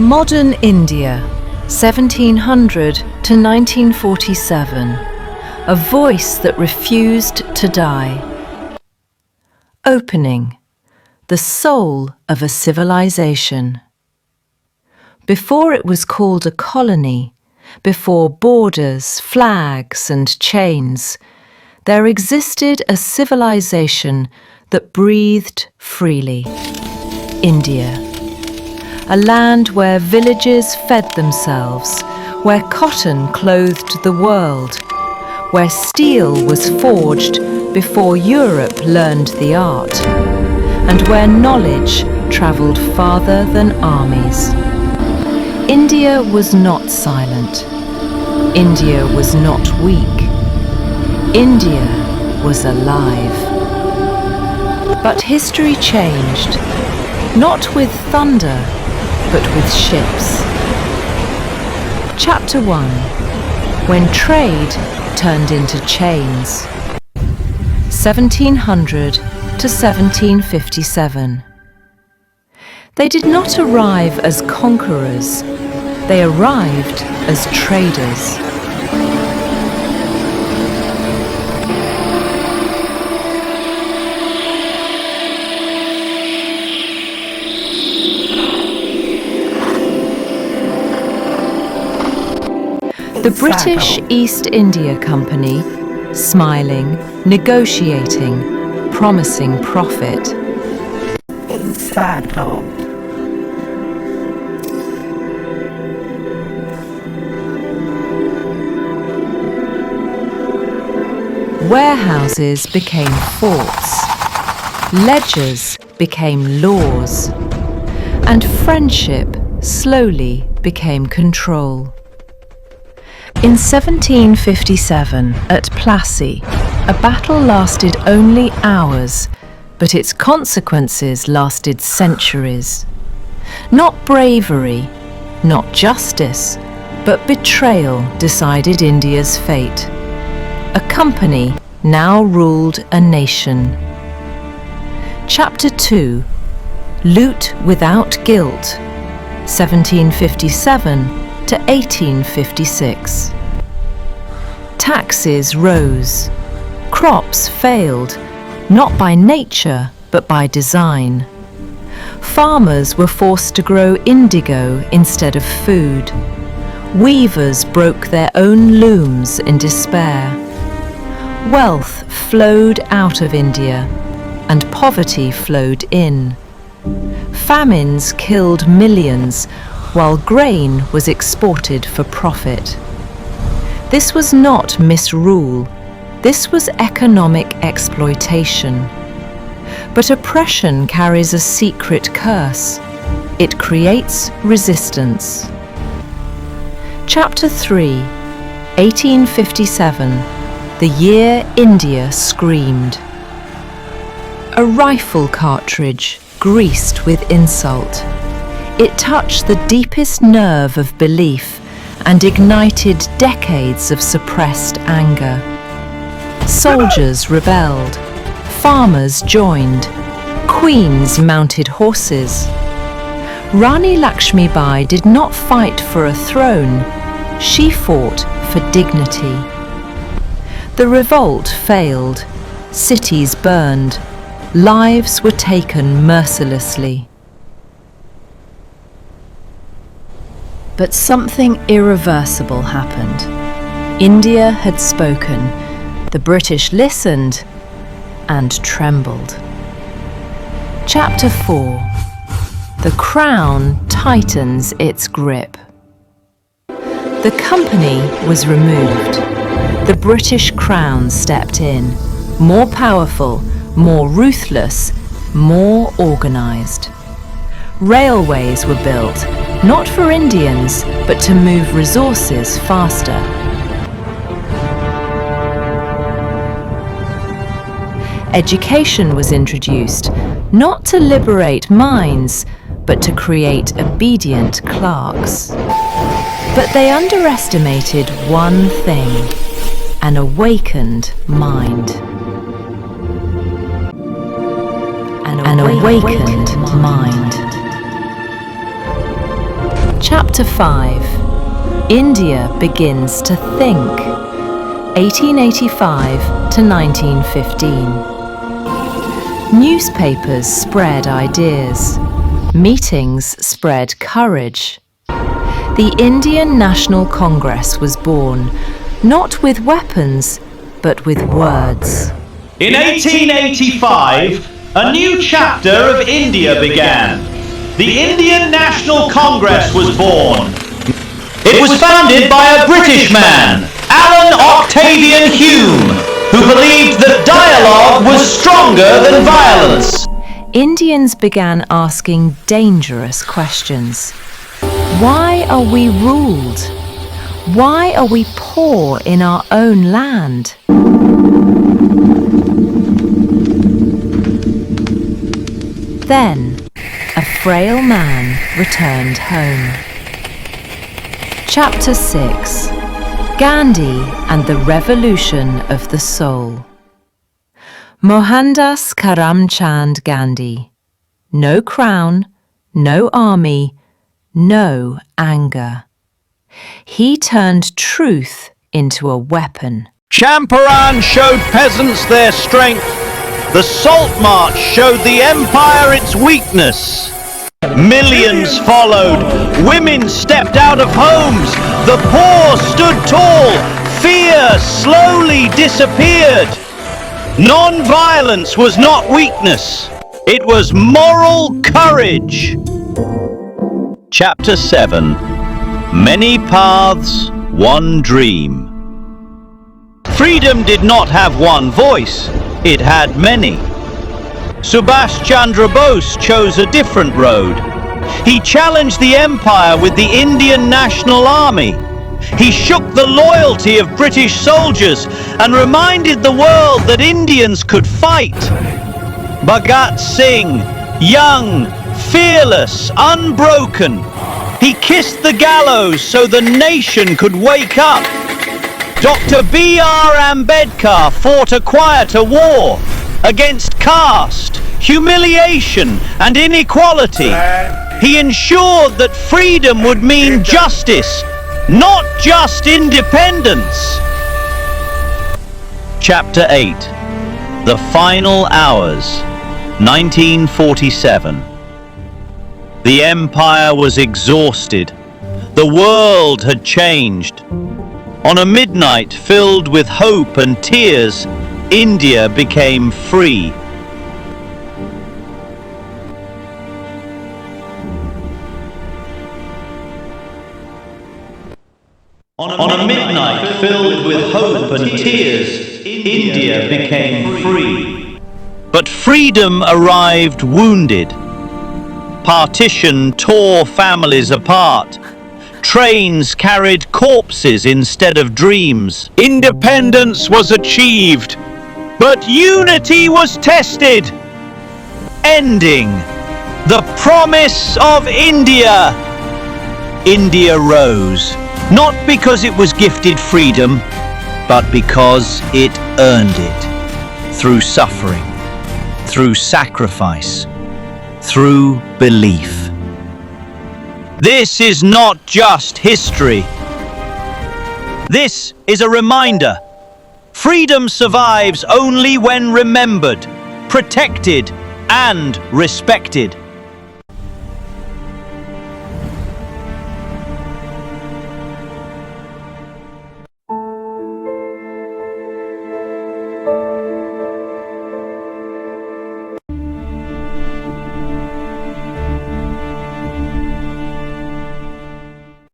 Modern India, 1700 to 1947. A voice that refused to die. Opening. The soul of a civilization. Before it was called a colony, before borders, flags and chains, there existed a civilization that breathed freely. India. A land where villages fed themselves, where cotton clothed the world, where steel was forged before Europe learned the art, and where knowledge travelled farther than armies. India was not silent. India was not weak. India was alive. But history changed, not with thunder, but with ships. Chapter 1. When trade turned into chains. 1700 to 1757. They did not arrive as conquerors, they arrived as traders. The British East India Company, smiling, negotiating, promising profit. Warehouses became forts, ledgers became laws, and friendship slowly became control. In 1757, at Plassey, a battle lasted only hours, but its consequences lasted centuries. Not bravery, not justice, but betrayal decided India's fate. A company now ruled a nation. Chapter 2. Loot without guilt, 1757 to 1856. Taxes rose. Crops failed, not by nature, but by design. Farmers were forced to grow indigo instead of food. Weavers broke their own looms in despair. Wealth flowed out of India, and poverty flowed in. Famines killed millions, while grain was exported for profit. This was not misrule, this was economic exploitation. But oppression carries a secret curse. It creates resistance. Chapter 3, 1857, the year India screamed. A rifle cartridge greased with insult. It touched the deepest nerve of belief and ignited decades of suppressed anger. Soldiers rebelled, farmers joined, queens mounted horses. Rani Lakshmi Bai did not fight for a throne, she fought for dignity. The revolt failed, cities burned, lives were taken mercilessly. But something irreversible happened. India had spoken. The British listened and trembled. Chapter 4. The Crown tightens its grip. The company was removed. The British Crown stepped in, more powerful, more ruthless, more organised. Railways were built, not for Indians, but to move resources faster. Education was introduced, not to liberate minds, but to create obedient clerks. But they underestimated one thing: an awakened mind. An awakened mind. Chapter 5. India begins to think. 1885 to 1915. Newspapers spread ideas. Meetings spread courage. The Indian National Congress was born, not with weapons, but with words. In 1885, a new chapter of India began. The Indian National Congress was born. It was founded by a British man, Alan Octavian Hume, who believed that dialogue was stronger than violence. Indians began asking dangerous questions. Why are we ruled? Why are we poor in our own land? Then, a frail man returned home. Chapter 6. Gandhi and the Revolution of the Soul. Mohandas Karamchand Gandhi. No crown, no army, no anger. He turned truth into a weapon. Champaran showed peasants their strength. The Salt March showed the empire its weakness. Millions followed. Women stepped out of homes. The poor stood tall. Fear slowly disappeared. Non-violence was not weakness. It was moral courage. Chapter 7. Many paths, one dream. Freedom did not have one voice. It had many. Subhas Chandra Bose chose a different road. He challenged the empire with the Indian National Army. He shook the loyalty of British soldiers and reminded the world that Indians could fight. Bhagat Singh, young, fearless, unbroken. He kissed the gallows so the nation could wake up. Dr. B.R. Ambedkar fought a quieter war against caste, humiliation and inequality. He ensured that freedom would mean justice, not just independence. Chapter 8. The Final Hours, 1947. The empire was exhausted. The world had changed. On a midnight filled with hope and tears, India became free. On a midnight filled with hope and tears, India became free. But freedom arrived wounded. Partition tore families apart. Trains carried corpses instead of dreams. Independence was achieved, but unity was tested. Ending the promise of India. India rose, not because it was gifted freedom, but because it earned it. Through suffering, through sacrifice, through belief. This is not just history. This is a reminder. Freedom survives only when remembered, protected, and respected.